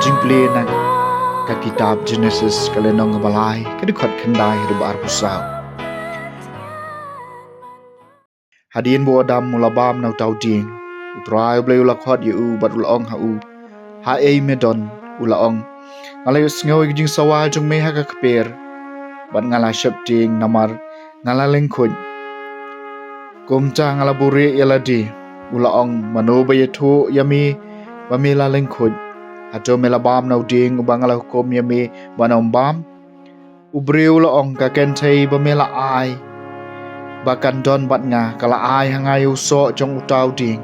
kajing play na ka kitab Genesis kalenong balay kadukhat khandai rubar pusaw hadin bo adam mulabam nau tau ding utrai blay ulakhot yu bat ulong ha ei medon ulaong ngalay sngoy kajing sawal jong me ha ka kper bat ngala shap ding namar ngala lengkhun kumcha ngala buri yaladi ulaong manobayathu yami bamila lengkhun ato melabam nau ding bangala hukum yami banom bam ubriu laong ka kenthei bamela ai bakan don bat nga kala ai hangayu so jong utau ding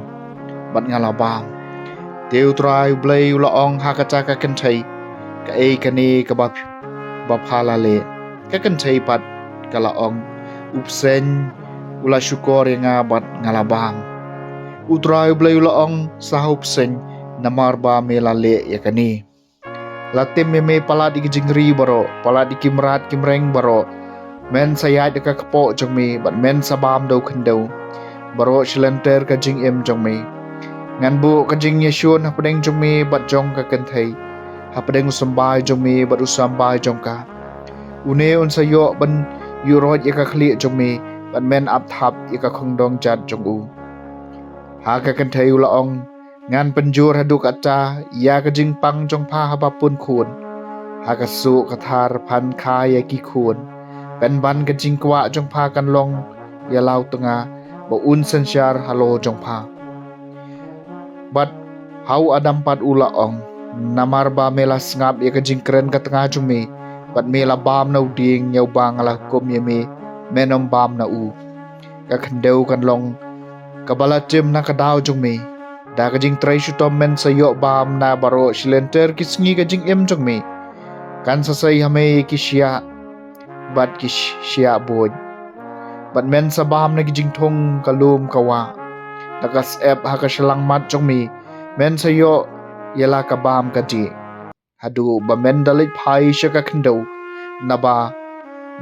bat nga labam teu trai blay laong hakata ka kenthei ka ei kani ka baphala le ka kenthei pat kala ong upsen ula syukur nga bat ngalabang utrai blay laong sahupsen namar ba mela le yakani latim me pala di jingri baro pala di kimrat kimreng baro men sayat ka kapo jong me bat men sabam do khendo baro shlenter ka jing em jong me ngan bu ka jing yeshun hapdeng jong me bat jong ka kenthei hapdeng usambai jong me bat usambai jong ka une un sayo ban yurot ya ka khli jong me bat men ap thap ya ka khongdong chat jong u ha ka kenthei ulaong ngan penjur haduk ata ya ka jing pang jong pha haba pun khun ha ka su ka thar phan kha ya ki khun pen ban ka jing kwa jong pha kan long ya lau tunga bo un sanchar halo jong pha bat hau adam pat ula ong namar ba mela ngap ya ka jing kren ka tanga jong me bat mela bam nau ding nyau bang la kum ya me menom bam na u ka khandeu kan long ka bala tim na ka daw jong me da ka jing trai shutom men sayo bam na baro silenter kisngi ka jing em jong me kan sasai hame ki shia bat ki shia boy bat men sabam na ki jing thong kalum kawa takas ep ha ka shalang mat jong me men sayo yela ka bam ka ji hadu ba men dalit phai shaka khndo naba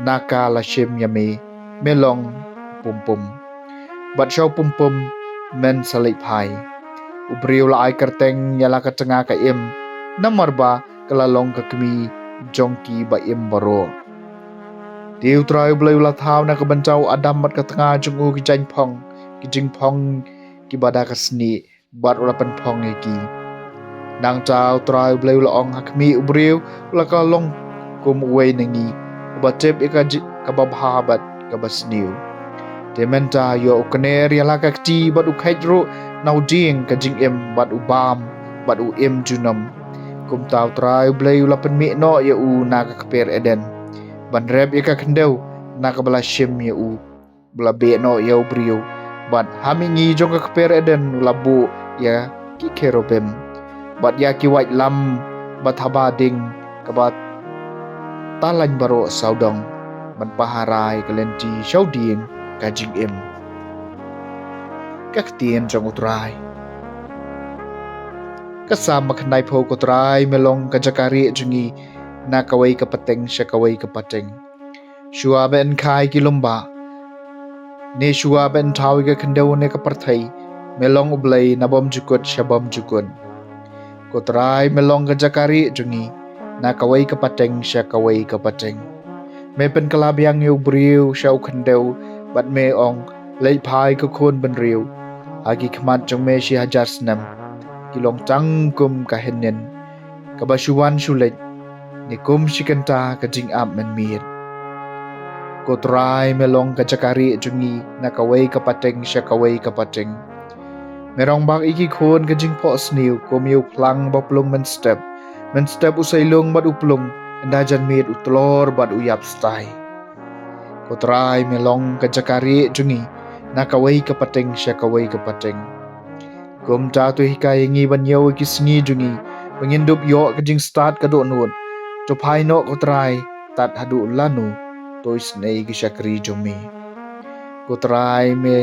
naka la shim yame melong pum pum bat shaw pum pum men salit phai ubriu la ai kerteng yala ka tengah ka im namar ba kalalong ka kemi jongki ba im baro tiu trai blai la thau na ka bancau adam mat ka tengah jungu ki jain phong ki jing phong ki bada ka sni bat ula pen phong ki nang chau trai blai la ong hakmi ubriu la ka long kum wei nangi ba tep ka ba bat ka basniu Tementa yo ukner yala ka ti bat ukhaidro nau ding ka jing em bat ubam bat u em junam kum tau trai blai ula pen mi no ya u na ka kper eden ban rep ya ka khendeu na ka bala shim ya u bala be no ya brio bat hamingi jong ka kper eden ula bu ya ki kerobem bat ya ki white lam bat haba ding ka bat talan baro saudong ban paharai kalenti shauding ka jing em các tiền trong utrai kasama khnai pho ko trai melong ka jakari jungi na kawai ka pateng sha kawai ka pateng shua ben khai kilomba ne shua ben thawi ka khandeu ne ka parthai melong ublai nabom jukut shabam jukun ko trai melong ka jakari jungi na kawai ka pateng sha kawai ka pateng me pen kalabyang yu briu shau khandeu bat me ong lei phai ka khon ban riu agi khmat jong me shi hajar snam kilong tang kum ka henen ka bashuan shulet ni kum shikanta ka jing am men mir ko trai melong ka jakari jungi na kawai ka pateng sha kawai ka pateng merong bak iki khon ka jing pho sniu kum yu plang ba plung men step usai lung bat uplung anda jan mit utlor bat uyap stai ko trai melong ka jakari jungi na kawai ka pateng sha kawai ka pateng kum ta tu hikai ngi ban yo ki sngi jungi bangindup yo ka jing start ka do nun to phai no ko trai tat hadu lanu to snei ki shakri jumi ko trai me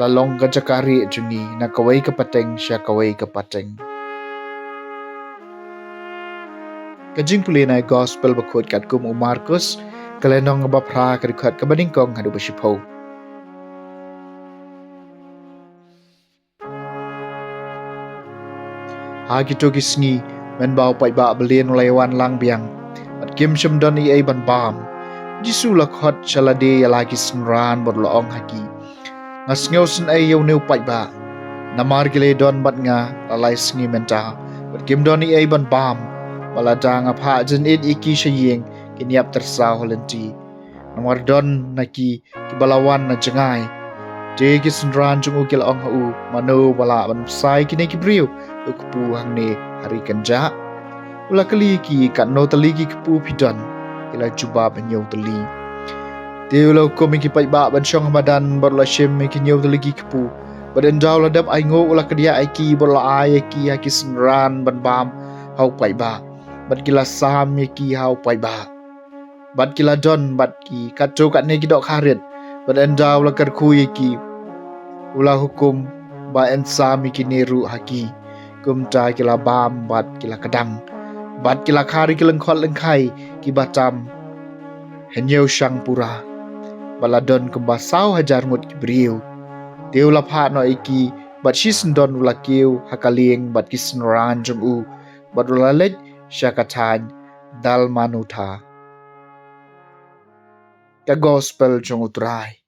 la long ka jakari jungi na kawai ka pateng sha kawai ka pateng ka jing pulina gospel bakot kat kum Markus kalenong ba phra ka khat ka baning kong hadu ba shipho hagi to gisngi men bau pai ba belien lewan lang biang bat kim shim don I ban bam jisu la khot chalade ya lagi snran bot lo ong haki ngas ngeu sun ai yo neu pai ba namar gile don bat nga lalai sngi menta bat kim don I ban bam wala dang apha jen it iki shayeng kinyap tersa holenti namar don naki kibalawan na jengai te ki snran chung ukil ong hu mano bala ban sai kini kibriu ukpu hang ne hari kanja ula kali ki kan no tali ki kpu pidon ila juba banyo tali te ula ko mi ki pai ba ban shong madan bar la shem mi ki nyo tali ki kpu badan daw la dap ai ngo ula kedia ai ki bar la ai ki ha ki snran ban bam hau pai ba bat kila sam mi ki hau pai ba bat kila don bat ki katro kat ne ki dok harit badan daw la kar khu ki ula hukum ba en sami ki neru haki kumta kila bam bat kila kadang bat kila khari kila khol lengkai ki batam henyeu shang pura baladon kumba sau hajar mut ki briu teu la pha no iki bat shisn don ula keu hakaling bat kisnran jum u bat ula let shakatan dal manuta ka gospel jong utrai